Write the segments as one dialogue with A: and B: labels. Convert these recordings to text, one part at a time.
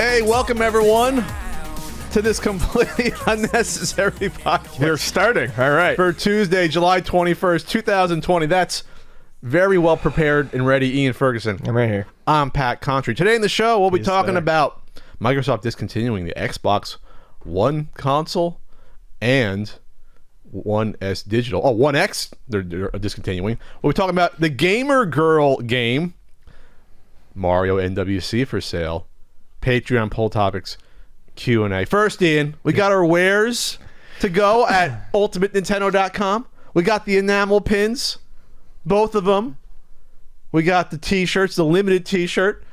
A: Hey, welcome everyone to this completely unnecessary podcast.
B: We're starting. All right.
A: For Tuesday, July 21st, 2020. That's very well prepared and ready, Ian Ferguson.
B: I'm right here.
A: I'm Pat Contry. Today in the show, we'll be
B: He's
A: talking
B: there.
A: about Microsoft discontinuing the Xbox One console and One S digital. Oh, One X, they're discontinuing. We'll be talking about the Gamer Girl game, Mario NWC for sale, Patreon poll topics, Q&A. First, Ian, we got our wares to go at ultimatenintendo.com. We got the enamel pins, both of them. We got the t-shirts, the limited t-shirt.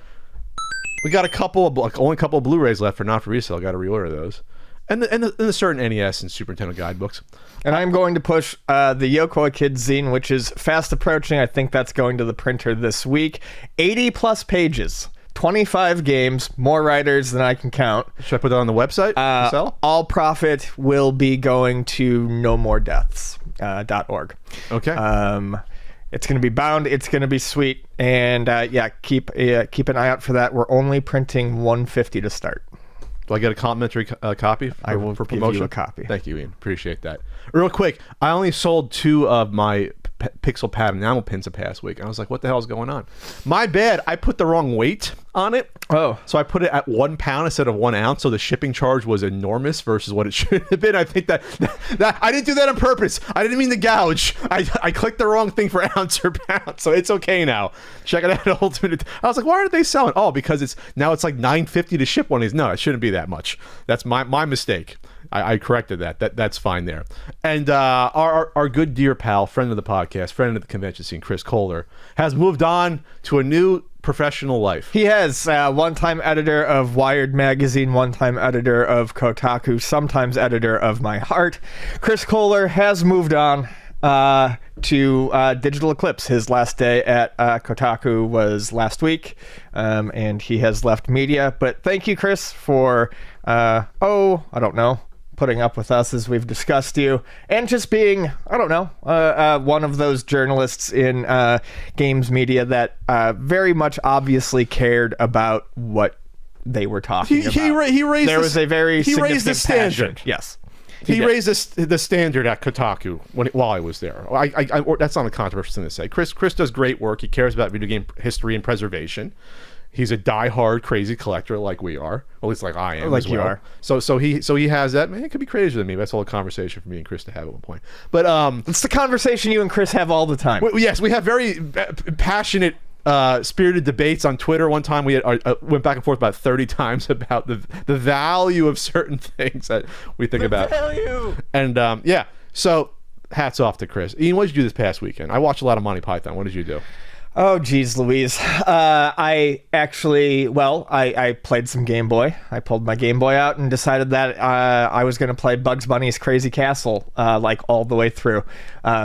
A: We got only a couple of Blu-rays left for not for resale. Got to reorder those. And the certain NES and Super Nintendo guidebooks.
B: And I'm going to push the Yokoi Kids zine, which is fast approaching. I think that's going to the printer this week. 80 plus pages, 25 games, more writers than I can count.
A: Should I put that on the website to sell?
B: All profit will be going to nomoredeaths.org.
A: Okay.
B: It's going to be bound. It's going to be sweet. And keep an eye out for that. We're only printing 150 to start.
A: Do I get a complimentary copy
B: I will
A: for
B: give
A: promotion?
B: you a copy.
A: Thank you, Ian. Appreciate that. Real quick, I only sold 2 of my Pixel Pad enamel pins the past week. I was like, what the hell is going on? My bad. I put the wrong weight on it.
B: Oh.
A: So I put it at 1 pound instead of 1 ounce. So the shipping charge was enormous versus what it should have been. I think that I didn't do that on purpose. I didn't mean to gouge. I clicked the wrong thing for ounce or pound. So it's okay now. Check it out. Ultimate. I was like, why aren't they selling? Oh, because it's like $9.50 to ship one of these. No, it shouldn't be that much. That's my mistake. I corrected that. That's fine there. And our good dear pal, friend of the podcast, friend of the convention scene, Chris Kohler, has moved on to a new professional life.
B: He has one-time editor of Wired magazine, one-time editor of Kotaku, sometimes editor of My Heart. Chris Kohler has moved on to Digital Eclipse. His last day at Kotaku was last week, and he has left media. But thank you, Chris, for putting up with us as we've discussed you, and just being, one of those journalists in games media that very much obviously cared about what they were talking about.
A: He raised
B: there was a very significant
A: raised the standard.
B: passion. Yes.
A: He raised the standard at Kotaku while I was there. That's not a controversial thing to say. Chris does great work. He cares about video game history and preservation. He's a diehard crazy collector like we are, at least like I am.
B: Like
A: as well.
B: You are.
A: So he has that. Man, it could be crazier than me. That's all a conversation for me and Chris to have at one point. But
B: it's the conversation you and Chris have all the time.
A: Yes, we have very passionate, spirited debates on Twitter. One time we went back and forth about 30 times about the value of certain things that we think about.
B: Value.
A: And so hats off to Chris. Ian, what did you do this past weekend? I watched a lot of Monty Python. What did you do?
B: Oh, geez, Louise. I played some Game Boy. I pulled my Game Boy out and decided that I was going to play Bugs Bunny's Crazy Castle all the way through.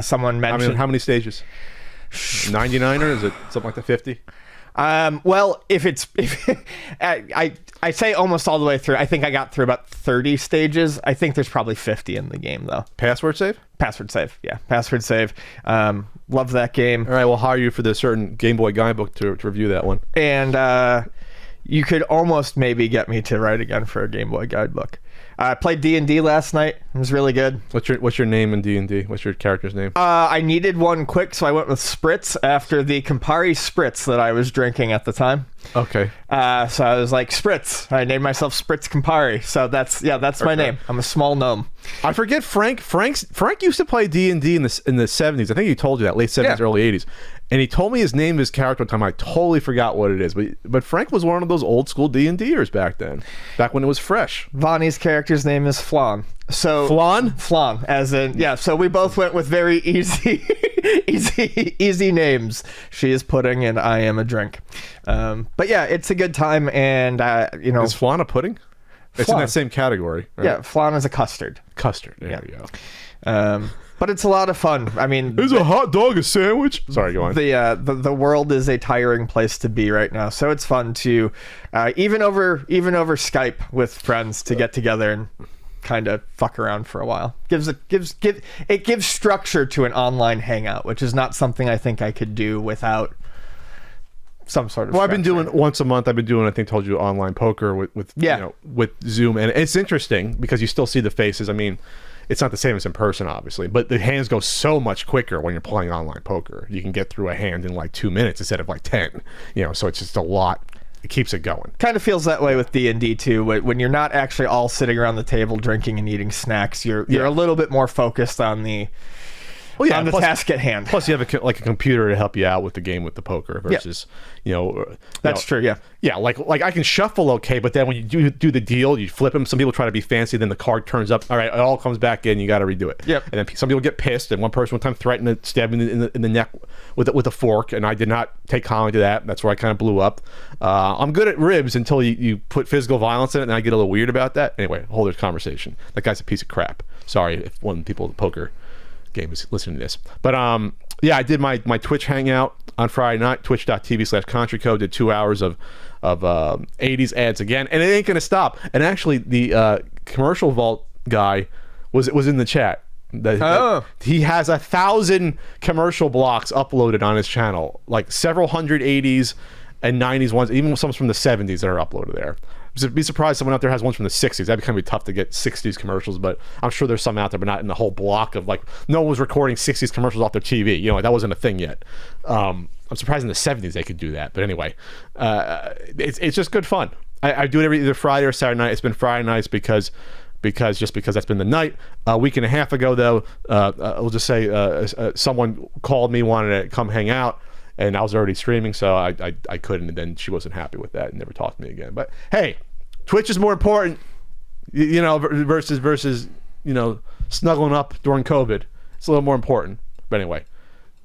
B: Someone mentioned...
A: how many stages? 99 or is it something like the 50?
B: I say almost all the way through. I think I got through about 30 stages. I think there's probably 50 in the game, though.
A: Password save?
B: Password save, yeah. Password save. Love that game.
A: All right, we'll hire you for the certain Game Boy guidebook to review that one.
B: And you could almost maybe get me to write again for a Game Boy guidebook. I played D&D last night. It was really good.
A: What's your name in D&D? What's your character's name?
B: I needed one quick, so I went with Spritz after the Campari Spritz that I was drinking at the time.
A: Okay.
B: So I was like, Spritz. I named myself Spritz Campari. So that's my name. I'm a small gnome.
A: I forget Frank used to play D&D in the 70s. I think he told you that, late 70s, early 80s. And he told me his name, his character one time. I totally forgot what it is. But Frank was one of those old school D&Ders back then. Back when it was fresh.
B: Vonnie's character's name is Flan. So
A: Flan?
B: Flan, as in, yeah. So we both went with very easy names. She is pudding and I am a drink. But yeah, it's a good time. And,
A: Is Flan a pudding? It's in that same category. Right?
B: Yeah, flan is a custard.
A: Custard. There you go.
B: But it's a lot of fun. I mean,
A: is a hot dog a sandwich? Sorry, go on.
B: The world is a tiring place to be right now, so it's fun to even over Skype with friends to get together and kind of fuck around for a while. It gives structure to an online hangout, which is not something I think I could do without some sort of.
A: Well, I've been doing once a month. I've been doing, I think, told you, online poker with with Zoom, and it's interesting because you still see the faces. I mean, it's not the same as in person, obviously, but the hands go so much quicker when you're playing online poker. You can get through a hand in like 2 minutes instead of like 10. So it's just a lot. It keeps it going.
B: Kind of feels that way with D&D too. When you're not actually all sitting around the table drinking and eating snacks, you're a little bit more focused on the task at hand.
A: Plus, you have a computer to help you out with the game with the poker versus,
B: That's true, yeah.
A: Yeah, like I can shuffle okay, but then when you do the deal, you flip them. Some people try to be fancy, then the card turns up. All right, it all comes back in. You got to redo it.
B: Yep.
A: And then some people get pissed, and one person one time threatened to stab me in the neck with a fork, and I did not take kindly to that. That's where I kind of blew up. I'm good at ribs until you put physical violence in it, and I get a little weird about that. Anyway, whole other conversation. That guy's a piece of crap. Sorry if one of the people at the poker game is listening to this, but I did my Twitch hangout on Friday night, twitch.tv/CountryCode. Did 2 hours of 80s ads again, and it ain't gonna stop. And actually, the commercial vault guy was in the chat. He has 1,000 commercial blocks uploaded on his channel, like several hundred 80s and 90s ones, even some from the 70s that are uploaded there. Be surprised someone out there has ones from the 60s. That'd be kind of tough to get 60s commercials, but I'm sure there's some out there, but not in the whole block of like, no one was recording 60s commercials off their TV. That wasn't a thing yet. I'm surprised in the 70s they could do that. But anyway, it's just good fun. I do it either Friday or Saturday night. It's been Friday nights because that's been the night. A week and a half ago, though, we'll just say someone called me, wanted to come hang out. And I was already streaming, so I couldn't, and then she wasn't happy with that and never talked to me again. But hey, Twitch is more important, versus snuggling up during COVID. It's a little more important. But anyway,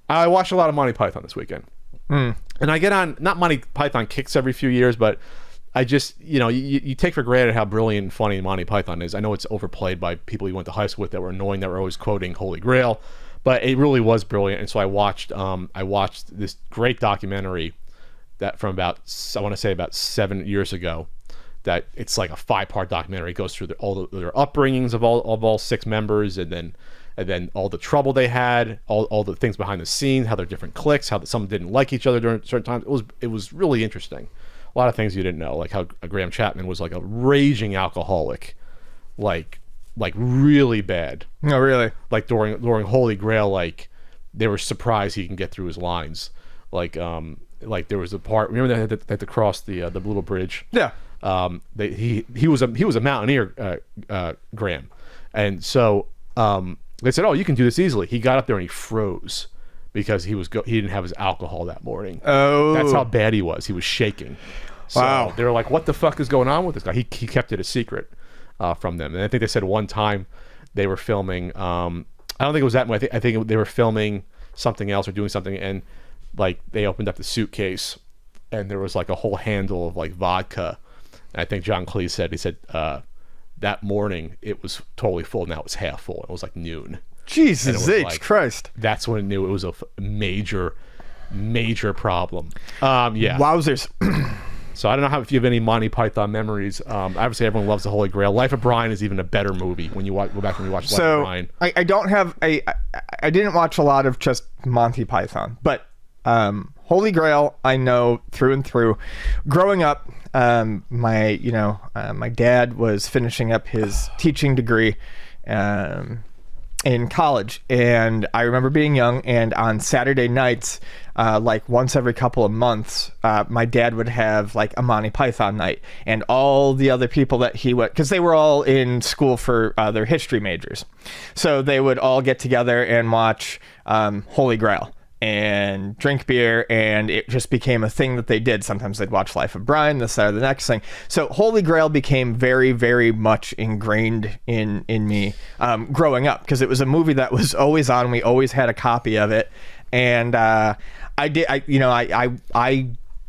A: I watched a lot of Monty Python this weekend. And I get on, not Monty Python kicks every few years, but I just, you take for granted how brilliant and funny Monty Python is. I know it's overplayed by people you went to high school with that were annoying, that were always quoting Holy Grail. But it really was brilliant, and so I watched this great documentary that from about 7 years ago. That it's like a 5-part documentary. It goes through all their upbringings of all 6 members, and then all the trouble they had, all the things behind the scenes, how they're different cliques, how some didn't like each other during certain times. It was really interesting. A lot of things you didn't know, like how Graham Chapman was like a raging alcoholic, like really bad.
B: No, really.
A: Like during Holy Grail, like they were surprised he can get through his lines. Like there was a part. Remember they had to cross the little bridge.
B: Yeah.
A: He was a mountaineer, Graham, and so they said, "Oh, you can do this easily." He got up there and he froze because he didn't have his alcohol that morning.
B: Oh,
A: that's how bad he was. He was shaking. So
B: wow.
A: They were like, "What the fuck is going on with this guy?" He kept it a secret from them. And I think they said one time they were filming. I don't think it was that much. I think they were filming something else or doing something, and like they opened up the suitcase, and there was like a whole handle of like vodka. And I think John Cleese said that morning it was totally full. Now it's half full. It was like noon.
B: Jesus H. Christ.
A: That's when I knew it was a major problem. Yeah.
B: Wowzers.
A: So I don't know if you have any Monty Python memories. Obviously, everyone loves the Holy Grail. Life of Brian is even a better movie when you go back and you watch Life of Brian.
B: I don't have I didn't watch a lot of just Monty Python, but Holy Grail I know through and through. Growing up, my dad was finishing up his teaching degree in college, and I remember being young, and on Saturday nights, like once every couple of months, my dad would have like a Monty Python night, and all the other people that he would, because they were all in school for their history majors, so they would all get together and watch Holy Grail and drink beer, and it just became a thing that they did. Sometimes they'd watch Life of Brian, this, that, or the next thing. So Holy Grail became very, very much ingrained in me growing up, because it was a movie that was always on. We always had a copy of it, and I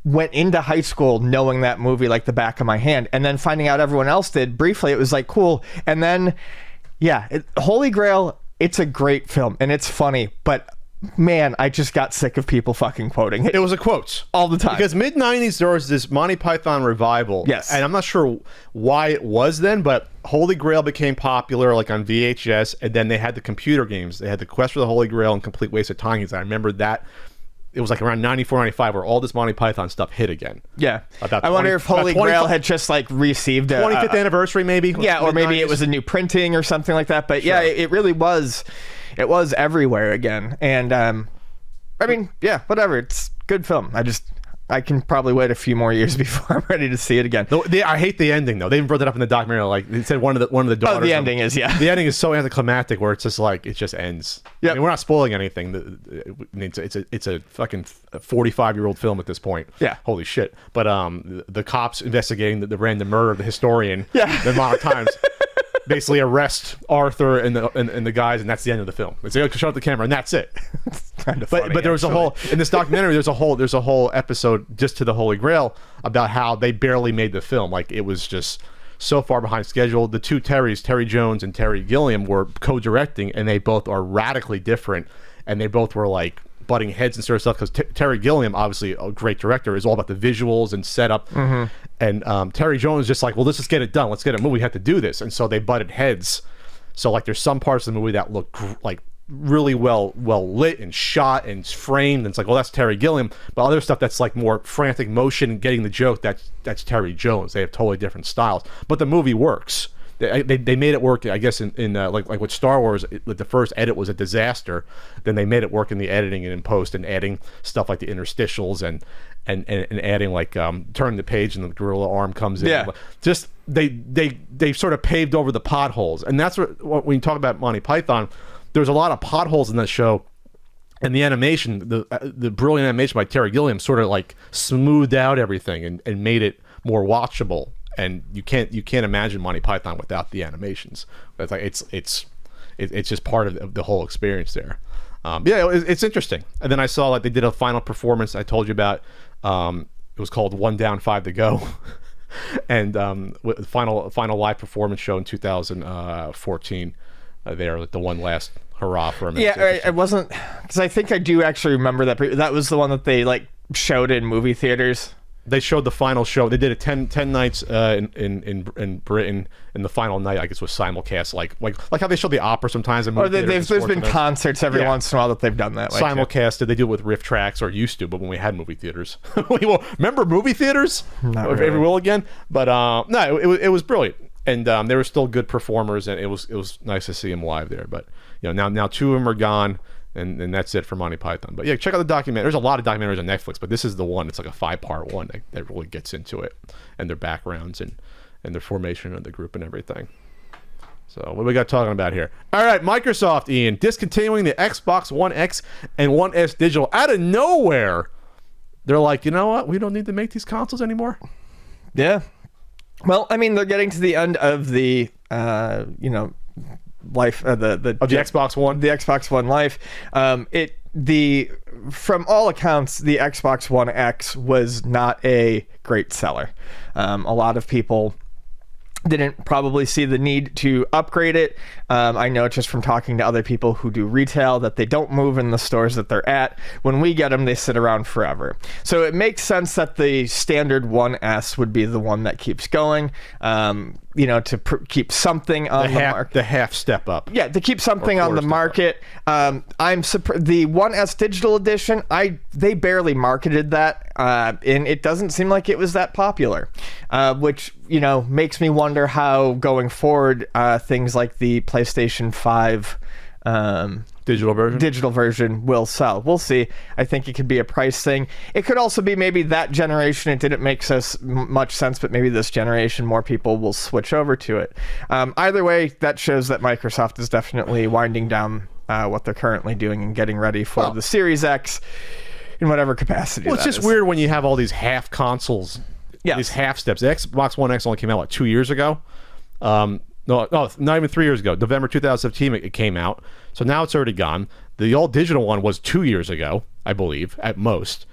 B: went into high school knowing that movie like the back of my hand, and then finding out everyone else did briefly, it was like cool. And then Holy Grail, it's a great film and it's funny, but man, I just got sick of people fucking quoting it.
A: It was a quote
B: all the time.
A: Because mid-90s, there was this Monty Python revival.
B: Yes.
A: And I'm not sure why it was then, but Holy Grail became popular like on VHS, and then they had the computer games. They had the Quest for the Holy Grail and Complete Waste of Time games. I remember that it was like around 94, 95 where all this Monty Python stuff hit again.
B: Yeah.
A: About
B: I wonder if Holy Grail had just like received a
A: 25th anniversary, maybe.
B: Yeah, or maybe it was a new printing or something like that. But yeah, it really was. It was everywhere again. And I mean, yeah, whatever. It's a good film. I can probably wait a few more years before I'm ready to see it again.
A: I hate the ending though. They even brought that up in the documentary. Like they said, one of the daughters.
B: Oh, the ending is
A: the ending is so anticlimactic where it's just like it just ends.
B: Yeah,
A: I mean, we're not spoiling anything. It's a fucking 45-year-old film at this point.
B: Yeah,
A: holy shit. But the cops investigating the random murder of the historian.
B: Yeah,
A: the amount of times. Basically arrest Arthur and the guys, and that's the end of the film. It's like, shut up the camera, and that's it.
B: It's kind of funny,
A: but there was a whole in this documentary. There's a whole episode just to the Holy Grail about how they barely made the film. Like it was just so far behind schedule. The two Terrys, Terry Jones and Terry Gilliam, were co-directing, and they both are radically different, and they both were like butting heads and sort of stuff because Terry Gilliam, obviously a great director, is all about the visuals and setup. And Terry Jones just like, well, let's just get it done. Let's get a movie. We have to do this. And so they butted heads. So like there's some parts of the movie that look like really well lit and shot and framed. And it's like, well, that's Terry Gilliam. But other stuff that's like more frantic motion and getting the joke, that's Terry Jones. They have totally different styles. But the movie works. They made it work, I guess, in like with Star Wars, the first edit was a disaster. Then they made it work in the editing and in post, and adding stuff like the interstitials and adding like turn the page and the gorilla arm comes in.
B: Yeah.
A: Just they sort of paved over the potholes, and that's what when you talk about Monty Python, there's a lot of potholes in that show. And the animation, the brilliant animation by Terry Gilliam, sort of like smoothed out everything and made it more watchable. And you can't imagine Monty Python without the animations. It's like it's just part of the whole experience there. It's interesting. And then I saw like they did a final performance I told you about. It was called One Down, Five to Go, and final live performance show in 2014. There, the one last hurrah for him.
B: Yeah, it wasn't because I think I do actually remember that. That was the one that they like showed in movie theaters.
A: They showed the final show. They did it 10 nights in Britain, and the final night I guess was simulcast, like how they show the opera sometimes.
B: Or there's been concerts every once in a while that they've done that. Like,
A: simulcasted. They do it with riff tracks, or used to, but when we had movie theaters, remember movie theaters?
B: Not really.
A: If we will again, but no, it was brilliant, and they were still good performers, and it was nice to see them live there. But now two of them are gone. And that's it for Monty Python. But yeah, check out the documentary. There's a lot of documentaries on Netflix, but this is the one. It's like a 5-part one that really gets into it and their backgrounds and their formation of the group and everything. So what we got talking about here? All right, Microsoft, Ian, discontinuing the Xbox One X and One S digital out of nowhere. They're like, you know what? We don't need to make these consoles anymore.
B: Yeah. Well, I mean, they're getting to the end of the life the
A: Xbox One,
B: the Xbox One life. From all accounts, the Xbox One X was not a great seller. A lot of people didn't probably see the need to upgrade it. I know just from talking to other people who do retail that they don't move in the stores that they're at. When we get them, they sit around forever. So it makes sense that the standard 1S would be the one that keeps going. To keep something on the market.
A: The half step up.
B: Yeah, to keep something on the market. I'm surprised. The 1S Digital Edition, they barely marketed that, and it doesn't seem like it was that popular, which makes me wonder how going forward things like the PlayStation 5 digital version will sell. We'll see. I think it could be a price thing. It could also be maybe that generation it didn't make much sense, but maybe this generation more people will switch over to it. Either way, that shows that Microsoft is definitely winding down what they're currently doing and getting ready for the Series X in whatever capacity.
A: Well, it's just weird when you have all these half consoles.
B: Yeah,
A: these half steps. The Xbox One X only came out 2 years ago. No, not even 3 years ago. November 2017 it came out. So now it's already gone. The all digital one was 2 years ago, I believe, at most.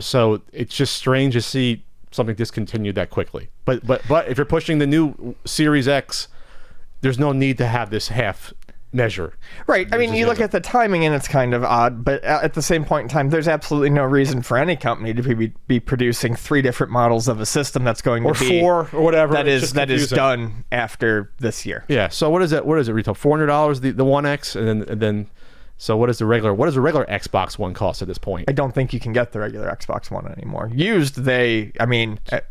A: So it's just strange to see something discontinued that quickly. But if you're pushing the new Series X, there's no need to have this half measure.
B: Right. I mean, you look at the timing and it's kind of odd, but at the same point in time, there's absolutely no reason for any company to be producing 3 different models of a system that's going to be
A: 4 or whatever.
B: That is done after this year.
A: Yeah. So what is it? What is it retail? $400 the One X, and then So what does the regular Xbox One cost at this point?
B: I don't think you can get the regular Xbox One anymore. Used,
A: Refurbished, $200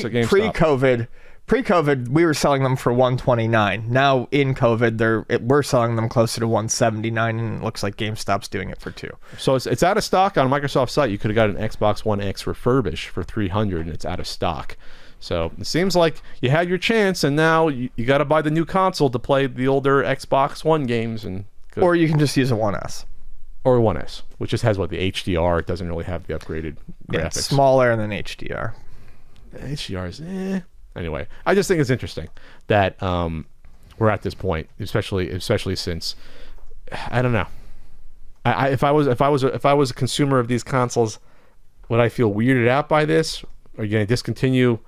A: at GameStop.
B: Pre-COVID, we were selling them for $129. Now in COVID, we're selling them closer to $179, and it looks like GameStop's doing it for $2.
A: So it's out of stock on Microsoft's site. You could have got an Xbox One X refurbished for $300, and it's out of stock. So it seems like you had your chance, and now you got to buy the new console to play the older Xbox One games,
B: or you can just use a 1S.
A: Or 1S, which just has the HDR. It doesn't really have the upgraded graphics.
B: Yeah, it's smaller than HDR.
A: HDR is Anyway, I just think it's interesting that we're at this point, especially since I don't know. If I was a consumer of these consoles, would I feel weirded out by this? Are you going to discontinue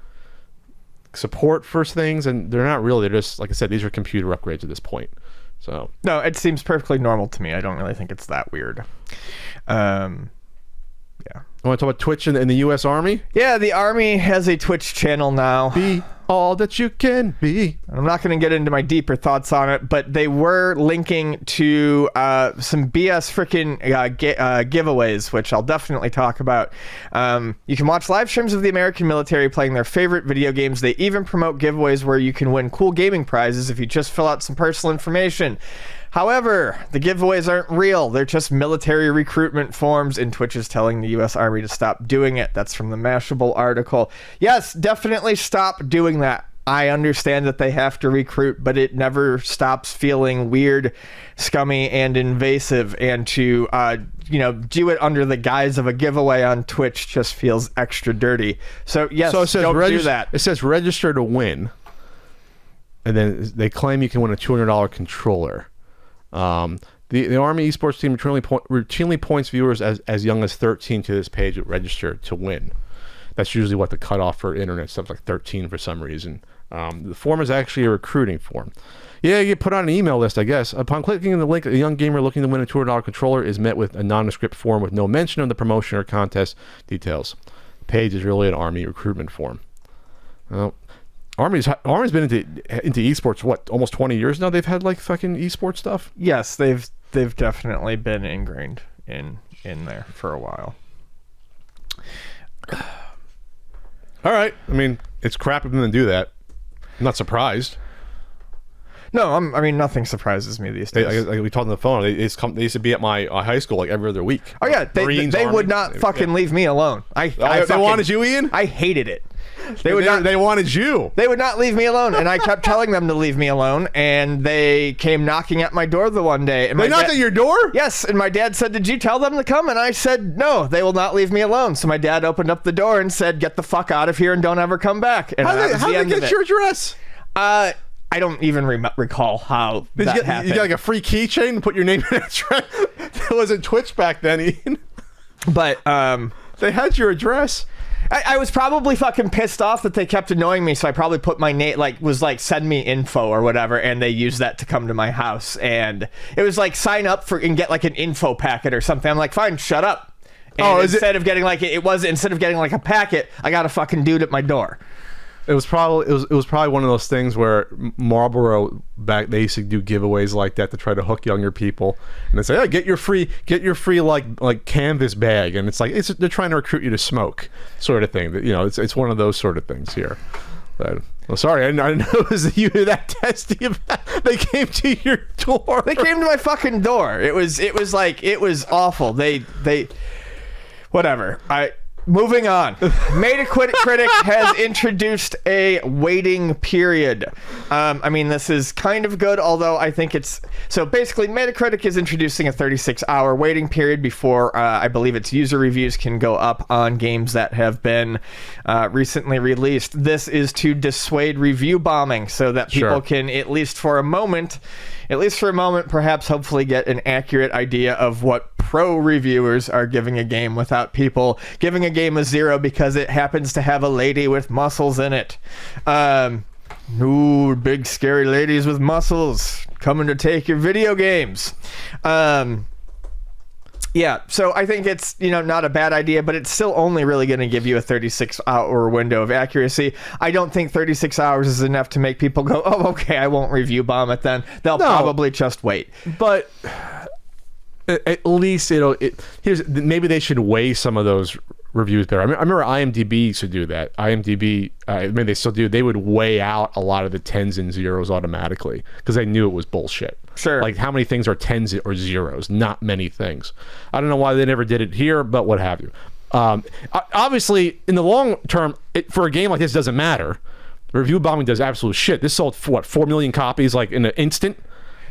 A: support for things? And they're not really. They're just, like I said, these are computer upgrades at this point. So
B: no, it seems perfectly normal to me. I don't really think it's that weird. Yeah.
A: I want to talk about Twitch and the U.S. Army.
B: Yeah, the Army has a Twitch channel now.
A: Be all that you can be.
B: I'm not going to get into my deeper thoughts on it, but they were linking to some BS freaking giveaways, which I'll definitely talk about. You can watch live streams of the American military playing their favorite video games. They even promote giveaways where you can win cool gaming prizes if you just fill out some personal information. However, the giveaways aren't real. They're just military recruitment forms, and Twitch is telling the U.S. Army to stop doing it. That's from the Mashable article. Yes, definitely stop doing that. I understand that they have to recruit, but it never stops feeling weird, scummy, and invasive. And to, do it under the guise of a giveaway on Twitch just feels extra dirty. So, yes,
A: so it says
B: don't do that.
A: It says register to win. And then they claim you can win a $200 controller. The Army esports team routinely points viewers as young as 13 to this page at register to win. That's usually what the cutoff for internet stuff, like 13 for some reason. The form is actually a recruiting form. Yeah, you put on an email list, I guess. Upon clicking the link, a young gamer looking to win a $200 controller is met with a nondescript form with no mention of the promotion or contest details. The page is really an Army recruitment form. Well, Army's been into esports almost 20 years now. They've had fucking esports stuff.
B: Yes, they've definitely been ingrained in there for a while.
A: All right, I mean, it's crap of them to do that. I'm not surprised.
B: No, nothing surprises me these days.
A: We talked on the phone. They used to be at my high school every other week.
B: Oh yeah, they would not fucking leave me alone.
A: They wanted you, Ian?
B: I hated it.
A: They wanted you.
B: They would not leave me alone, and I kept telling them to leave me alone, and they came knocking at my door the one day. And
A: they knocked at your door?
B: Yes, and my dad said, "Did you tell them to come?" And I said, "No, they will not leave me alone." So my dad opened up the door and said, "Get the fuck out of here and don't ever come back." And
A: how did they get your address?
B: I don't even recall how that happened.
A: You got a free keychain and put your name and address? That wasn't Twitch back then, Ian.
B: But
A: they had your address.
B: I was probably fucking pissed off that they kept annoying me, so I probably put my name, send me info or whatever, and they used that to come to my house. And it was sign up for and get an info packet or something. I'm like, fine, shut up. And instead of getting a packet, I got a fucking dude at my door.
A: It was probably one of those things where Marlboro they used to do giveaways like that to try to hook younger people, and they say, "Hey, get your free like canvas bag," and they're trying to recruit you to smoke, sort of thing. It's one of those sort of things here. But, sorry, I didn't know it was you that testy. They came to your door.
B: They came to my fucking door. It was awful. They whatever. Moving on. Metacritic has introduced a waiting period. This is kind of good, although I think it's... So basically, Metacritic is introducing a 36-hour waiting period before, I believe its user reviews can go up on games that have been recently released. This is to dissuade review bombing so that people can, at least for a moment, perhaps hopefully get an accurate idea of what pro reviewers are giving a game without people giving a game a 0 because it happens to have a lady with muscles in it. Ooh, big scary ladies with muscles coming to take your video games. Yeah, so I think it's, not a bad idea, but it's still only really going to give you a 36-hour window of accuracy. I don't think 36 hours is enough to make people go, oh, okay, I won't review bomb it then. They'll probably just wait.
A: But at least maybe they should weigh some of those reviews better. I remember IMDb used to do that. IMDb, they still do. They would weigh out a lot of the 10s and 0s automatically because they knew it was bullshit.
B: Sure.
A: Like how many things are 10s or 0s? Not many things. I don't know why they never did it here, but what have you. Obviously, in the long term, for a game like this, it doesn't matter. Review bombing does absolute shit. This sold, 4 million copies like in an instant?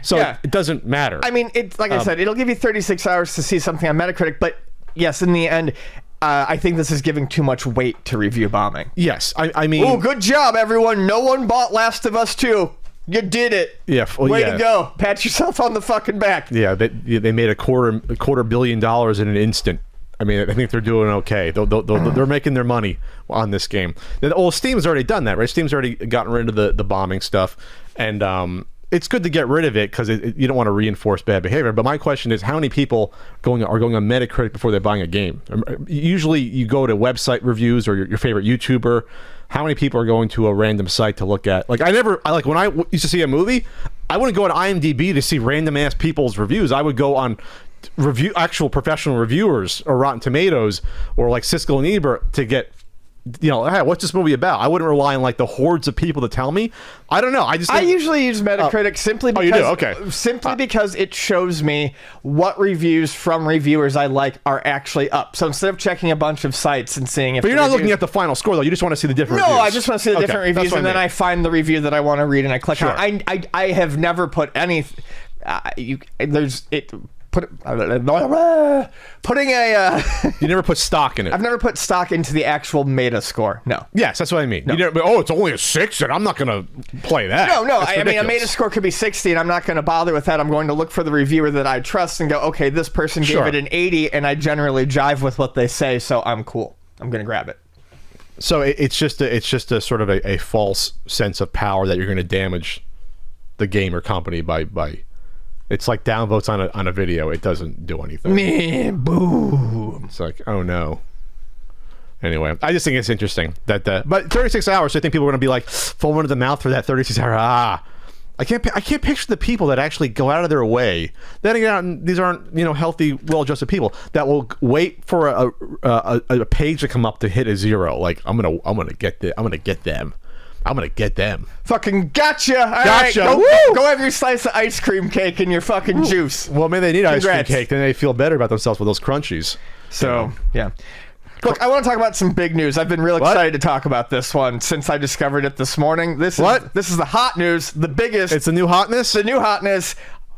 A: So it doesn't matter.
B: I mean, it's like I said, it'll give you 36 hours to see something on Metacritic, but yes, in the end, I think this is giving too much weight to review bombing.
A: Yes, I mean...
B: Oh, good job, everyone. No one bought Last of Us 2. You did it.
A: Yeah.
B: Way to go. Pat yourself on the fucking back.
A: Yeah, they made a quarter billion dollars in an instant. I mean, I think they're doing okay. They're making their money on this game. Steam's already done that, right? Steam's already gotten rid of the bombing stuff, and it's good to get rid of it because you don't want to reinforce bad behavior. But my question is, how many people are going on Metacritic before they're buying a game? Usually, you go to website reviews or your favorite YouTuber. How many people are going to a random site to look at? Like when I used to see a movie, I wouldn't go on IMDb to see random ass people's reviews. I would go on actual professional reviewers or Rotten Tomatoes or like Siskel and Ebert to get, hey, what's this movie about? I wouldn't rely on like the hordes of people to tell me. I don't know. I
B: usually use Metacritic simply because
A: you do? Okay.
B: Simply because it shows me what reviews from reviewers I like are actually up. So instead of checking a bunch of sites and seeing if
A: But you're not looking at the final score though. You just want to see the different reviews.
B: No, I just want to see the different reviews and then I find the review that I want to read and I click on it. I have never put any putting a
A: you never put stock in it.
B: I've never put stock into the actual meta score. No.
A: Yes, that's what I mean.
B: No.
A: It's only a 6 and I'm not going to play that.
B: No. I mean, a meta score could be 60 and I'm not going to bother with that. I'm going to look for the reviewer that I trust and go, okay, this person gave it an 80 and I generally jive with what they say, so I'm cool. I'm going to grab it.
A: So it's just a sort of a false sense of power that you're going to damage the game or company by it's like downvotes on a video. It doesn't do anything.
B: Man, boom.
A: It's like, oh no. Anyway, I just think it's interesting that but 36 hours. I think people are going to be like foaming to the mouth for that 36 hour. I can't picture the people that actually go out of their way. Then again, these aren't healthy, well-adjusted people that will wait for a page to come up to hit a 0. Like I'm gonna get them. I'm gonna get them.
B: Fucking gotcha! All
A: gotcha!
B: Right, go have your slice of ice cream cake and your fucking juice.
A: Well, maybe they need ice cream cake. Then they feel better about themselves with those crunchies.
B: So, yeah. Look, I want to talk about some big news. I've been real excited to talk about this one since I discovered it this morning. This is the hot news, the biggest.
A: It's the new hotness?
B: The new hotness.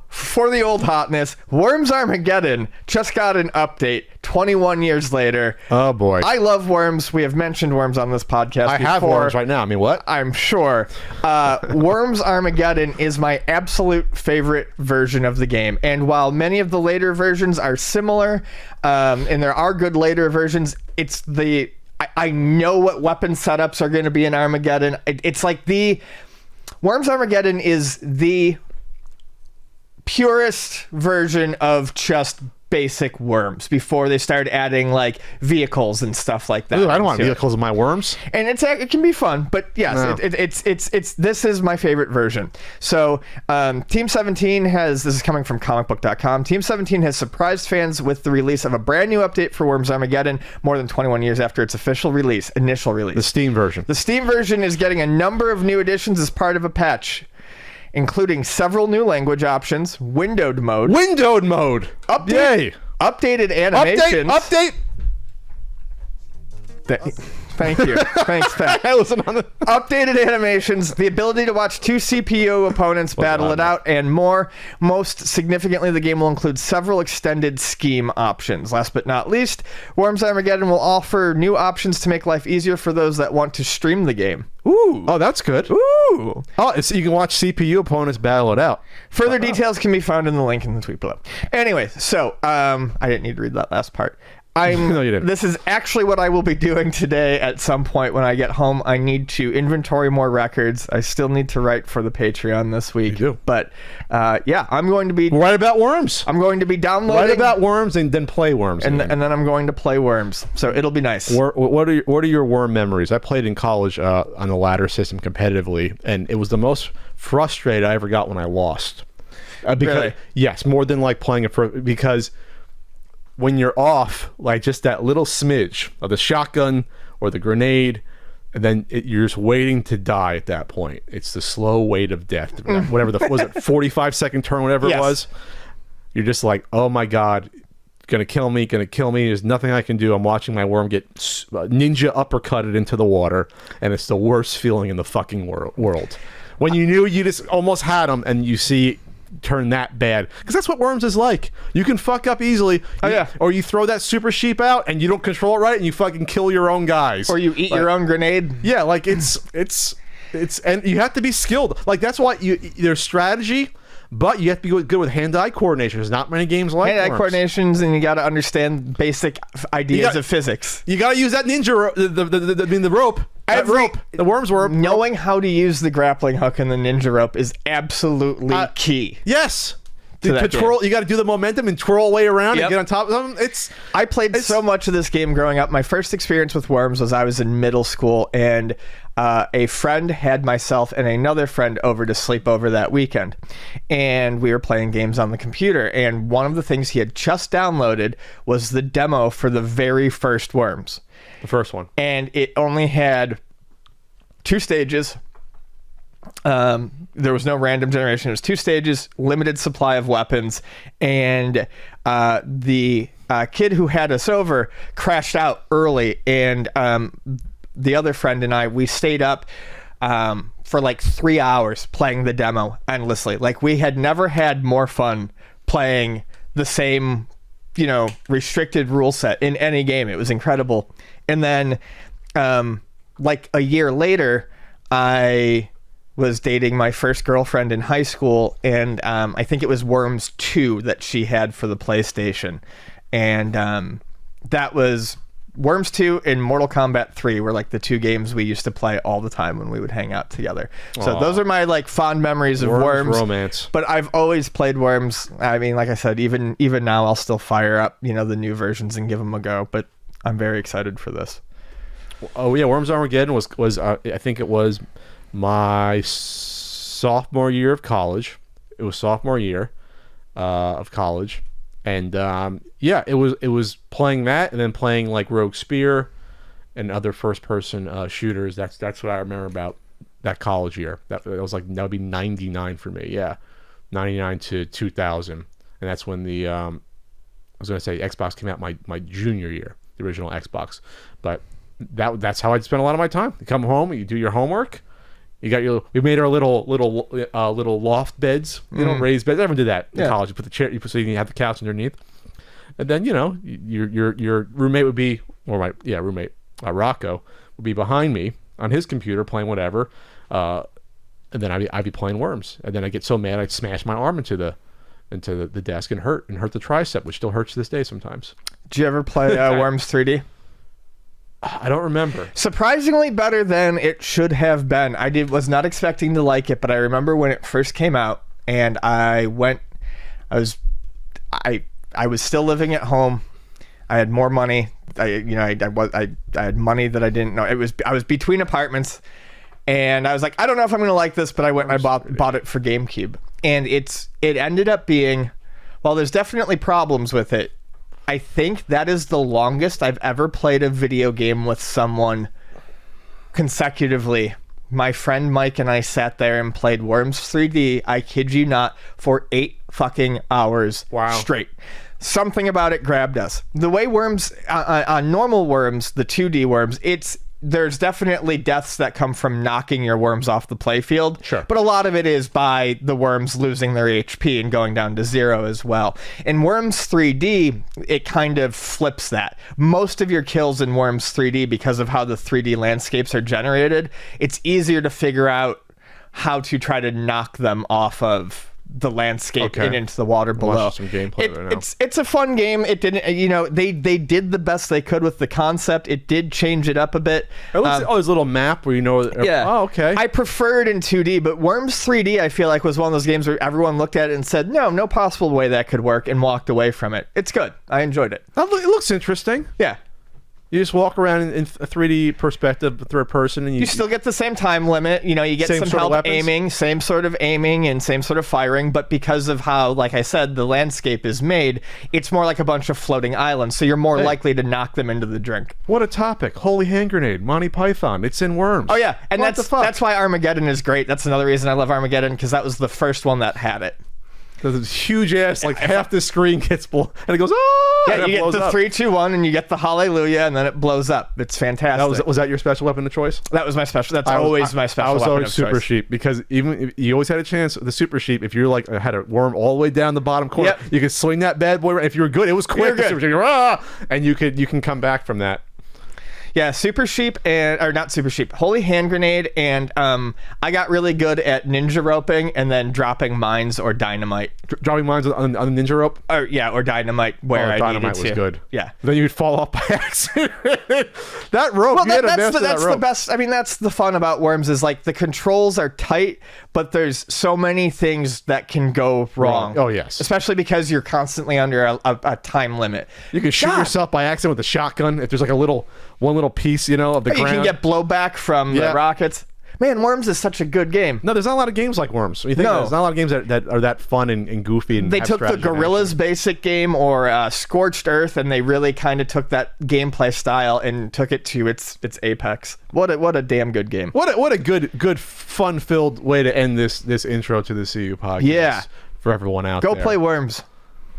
B: For the old hotness, Worms Armageddon just got an update 21 years later.
A: Oh boy.
B: I love Worms. We have mentioned Worms on this podcast
A: I have Worms right now. I mean, what?
B: I'm sure. Worms Armageddon is my absolute favorite version of the game. And while many of the later versions are similar, and there are good later versions, it's I know what weapon setups are going to be in Armageddon. It's like Worms Armageddon is the purest version of just basic Worms before they started adding like vehicles and stuff like that.
A: Ooh, I don't want vehicles in my Worms.
B: And it can be fun, but yes,
A: No.
B: it's this is my favorite version. So Team 17 this is coming from comicbook.com. Team 17 has surprised fans with the release of a brand new update for Worms Armageddon more than 21 years after its initial release.
A: The Steam version.
B: The Steam version is getting a number of new additions as part of a patch, including several new language options, windowed mode,
A: Yay!
B: updated animations.
A: Update.
B: Thank you. Thanks, Pat.
A: I wasn't on the
B: Updated animations, the ability to watch 2 CPU opponents battle it out, and more. Most significantly, the game will include several extended scheme options. Last but not least, Worms Armageddon will offer new options to make life easier for those that want to stream the game.
A: Ooh. Oh, that's good.
B: Ooh.
A: Oh, you can watch CPU opponents battle it out.
B: Further details can be found in the link in the tweet below. Anyway, so I didn't need to read that last part.
A: No, you didn't.
B: This is actually what I will be doing today at some point when I get home. I need to inventory more records. I still need to write for the Patreon this week.
A: You do.
B: But yeah, I'm going to be
A: Write about worms.
B: I'm going to be downloading.
A: Write about worms and then play worms.
B: and then I'm going to play worms. So it'll be nice.
A: What are your worm memories? I played in college on the ladder system competitively, and it was the most frustrated I ever got when I lost.
B: Really?
A: Yes, more than like playing it for, because when you're off, like just that little smidge of the shotgun or the grenade, and then you're just waiting to die at that point. It's the slow wait of death. Whatever was it 45-second turn, whatever
B: Yes.
A: it was. You're just like, oh my God, gonna kill me. There's nothing I can do. I'm watching my worm get ninja uppercutted into the water, and it's the worst feeling in the fucking world. When you knew you just almost had them, and you see turn that bad, because that's what worms is like. You can fuck up easily. Or you throw that super sheep out and you don't control it right, and you fucking kill your own guys,
B: Or you eat your own grenade.
A: Yeah, like it's and you have to be skilled. Like that's why there's strategy, but you have to be good with hand-eye coordination. There's not many games like
B: Hand-eye
A: worms.
B: coordinations, and you got to understand basic ideas of physics.
A: You got to use that ninja rope, the rope. The worm's rope.
B: Knowing how to use the grappling hook and the ninja rope is absolutely key.
A: Yes.
B: To that
A: Control. You got to do the momentum and twirl way around
B: Yep.
A: and get on top of them.
B: I played so much of this game growing up. My first experience with worms was I was in middle school, and a friend had myself and another friend over to sleep over that weekend, and we were playing games on the computer, and one of the things he had just downloaded was the demo for the very first Worms.
A: The first one.
B: And it only had 2 stages. There was no random generation. It was 2 stages, limited supply of weapons, and the kid who had us over crashed out early, and the other friend and I, we stayed up for like 3 hours playing the demo endlessly. Like, we had never had more fun playing the same, restricted rule set in any game. It was incredible. And then like a year later, I was dating my first girlfriend in high school, and I think it was Worms 2 that she had for the PlayStation. And that was Worms 2 and Mortal Kombat 3 were like the 2 games we used to play all the time when we would hang out together. So those are my like fond memories of Worms.
A: Romance.
B: But I've always played Worms. I mean, like I said, even now I'll still fire up, the new versions and give them a go. But I'm very excited for this.
A: Oh yeah, Worms Armageddon was I think it was my sophomore year of college. It was sophomore year of college, and yeah, it was playing that, and then playing like Rogue Spear and other first-person shooters. That's what I remember about that college year. That would be 99 for me. Yeah, 99 to 2000, and that's when the I was gonna say Xbox came out my junior year, the original Xbox, but that's how I'd spend a lot of my time. You come home, you do your homework. We made our little loft beds, raised beds. Everyone did that in college. You put the chair, so you can have the couch underneath, and then your roommate would be, or roommate Rocco would be behind me on his computer playing whatever, and then I'd be playing Worms, and then I get so mad I'd smash my arm into the desk and hurt the tricep, which still hurts to this day sometimes.
B: Did you ever play Worms 3D?
A: I don't remember.
B: Surprisingly better than it should have been. I was not expecting to like it, but I remember when it first came out, and I was still living at home. I had more money. I had money that I didn't know. I was between apartments, and I was like, I don't know if I'm going to like this, but I went and I bought it for GameCube, and it ended up being, well, there's definitely problems with it. I think that is the longest I've ever played a video game with someone consecutively. My friend Mike and I sat there and played Worms 3D, I kid you not, for 8 fucking hours straight. Something about it grabbed us. The way Worms, on normal Worms, the 2D Worms, there's definitely deaths that come from knocking your worms off the playfield.
A: Sure.
B: But a lot of it is by the worms losing their HP and going down to 0 as well. In Worms 3D, it kind of flips that. Most of your kills in Worms 3D, because of how the 3D landscapes are generated, it's easier to figure out how to try to knock them off of the landscape
A: Okay.
B: and into the water below.
A: watching some gameplay right now.
B: It's a fun game. It didn't, you know, they did the best they could with the concept. It did change it up a bit.
A: It looks this little map where you know.
B: Yeah.
A: Oh, okay.
B: I prefer it in 2D, but Worms 3D I feel like was one of those games where everyone looked at it and said, no possible way that could work, and walked away from it. It's good. I enjoyed it.
A: It looks interesting.
B: Yeah.
A: You just walk around in a 3D perspective, third person, and
B: You still get the same time limit. You know, you get
A: Same
B: some
A: sort of
B: help
A: weapons?
B: aiming, same sort of aiming and same sort of firing, but because of how, like I said, the landscape is made, it's more like a bunch of floating islands, so you're more likely to knock them into the drink.
A: What a topic! Holy hand grenade, Monty Python. It's in Worms.
B: Oh yeah, and
A: What the fuck?
B: that's why Armageddon is great. That's another reason I love Armageddon, because that was the first one that had it.
A: There's this huge ass, like half the screen gets and it goes, oh!
B: Yeah,
A: and it
B: you get
A: blows
B: the
A: up.
B: 3, 2, 1, and you get the hallelujah, and then it blows up. It's fantastic.
A: Was that your special weapon of choice?
B: That was my special. That's always my special
A: I was
B: weapon
A: always
B: of
A: super
B: choice.
A: sheep, because even if you always had a chance with the super sheep. If you're like had a worm all the way down the bottom corner,
B: Yep.
A: you could swing that bad boy. If you were good, it was quick.
B: good.
A: Super sheep, you're, and you can come back from that.
B: Yeah, Super Sheep or not Super Sheep, Holy Hand Grenade, and I got really good at ninja roping and then dropping mines or dynamite.
A: Dropping mines on the ninja rope.
B: Or dynamite where I
A: Dynamite
B: needed
A: was
B: to.
A: good.
B: Yeah.
A: Then you'd fall off by accident. That rope.
B: Well,
A: you had to
B: that's
A: master that rope.
B: the best. I mean, that's the fun about Worms is like the controls are tight, but there's so many things that can go wrong.
A: Oh, yes.
B: Especially because you're constantly under a time limit.
A: You can shoot
B: God.
A: yourself by accident with a shotgun if there's like one little piece, of the
B: You
A: ground.
B: can get blowback from
A: Yeah.
B: the rockets. Man, Worms is such a good game.
A: No, there's not a lot of games like Worms. When you think
B: No.
A: about it, there's not a lot of games that are that fun and goofy. And
B: They
A: have
B: took the
A: strategy and
B: Gorillas basic game or Scorched Earth, and they really kind of took that gameplay style and took it to its apex. What a damn good game.
A: What a good fun filled way to end this intro to the CU podcast.
B: Yeah.
A: For everyone out
B: Go
A: there.
B: play Worms.